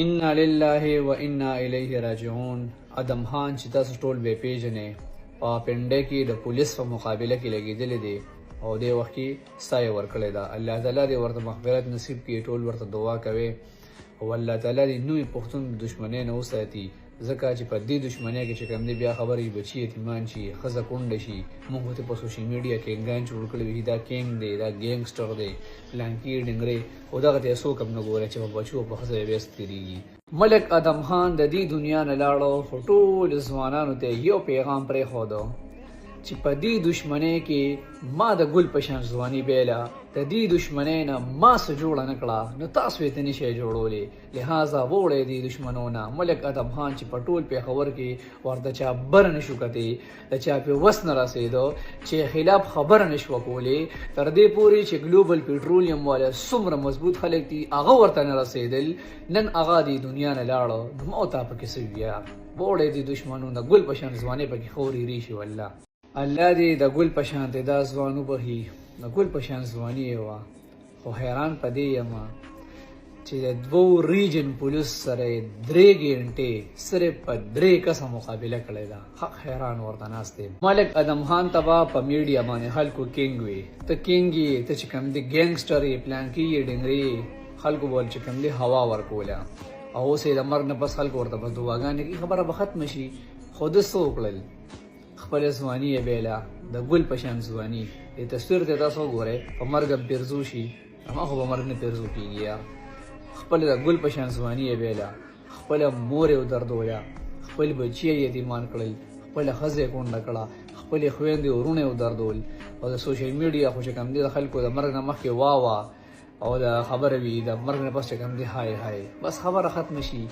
انا لله و انا الیه راجعون. ادم خان چې تاسو ټول به پیژنې په پنډه کې د پولیس په مقابله کې لګېدلی دی او دې وخت کې سایه ورکړې ده. الله تعالی دې ورته مغفرت نصیب کړي. ټول ورته دعا کوي او الله تعالی دې نوې پښتون د دشمنۍ نه وساتي، ځکه چې په دې دشمنۍ کې چې کوم دی بیا خبرې بچي یتیمان شي، ښځه کونډه شي. موږ ورته په سوشل میډیا کې ګنګ جوړ کړی وي دا کینګ دی، دا ګینګسټر دی، پلانکي ډنګرې او دغه ته څوک هم نه ګوري چې په بچو په ښځه یې ویست تېرېږي. ملک ادم خان د دې دنیا نه لاړو خو ټولو ځوانانو ته یو پیغام پرېښودو چې په دې دشمنۍ کې ما د ګل په شان ځواني بیله، د دې دشمنۍ نه ما څه جوړه نه کړه نو تاسو یې ته نشئ جوړولی. لہذا ووړئ دې دشمنو نه. ملک ادم خان چې په ټول پېښور کې ورته چا بر نه شو کتی، د چا پې وس نه رسېدو، چې خلاف خبره نه شوه کولی، تر دې پورې چې ګلوبل پېټرولیم والا څومره مضبوط خلک دي هغه ورته نه رسېدل. نن هغه دې دنیا نه لاړو نو ما تا پکې څه ویه. ووړئ دې دشمنو نه، ګل په شان ځوانۍ پکې خورې ریشي. والله الله دې د ګل په شان ته دا ځوان وبهي، د ګل په شان ځواني یې وه. خو حیران په دې یم چې د دوو ریجن پولیس سره یې 3 ګنټې صرف په 3 کسه مقابله کړې ده. حق حیران ورته ناست دی. ملک ادم خان ته به په میډیا باندې خلکو کینګ وي، ته کینګ یې، ته چې کوم دی ګینګسټر یې، پلانکي یې، ډنګرې یې. خلکو بول چې کوم دی هوا ورکوله او اوس یې د مرګ نه پس خلکو ورته بس دعاګانې کوي، خبره به ختمه شي. خو ده څه وکړل؟ خپل ځواني یې بیله، د ګل په شان ځواني. دې تصویر ته تاسو وګورئ، په مرګ به پیرزو شي، اما خو په مرګ نه پیرزو کېږي یار. خپل د ګل په شان ځواني یې بیله، خپله مور یې ودردوله، خپل بچي یې یتیمان کړل، خپله ښځه یې کونډه کړه، خپلې خویندې ورونه یې ودردول. او د سوشل میډیا خو چې کوم دی د خلکو د مرګ نه مخکې واه او د خبره وي، د مرګ نه پس چې کوم دی های های، بس خبره ختمه شي.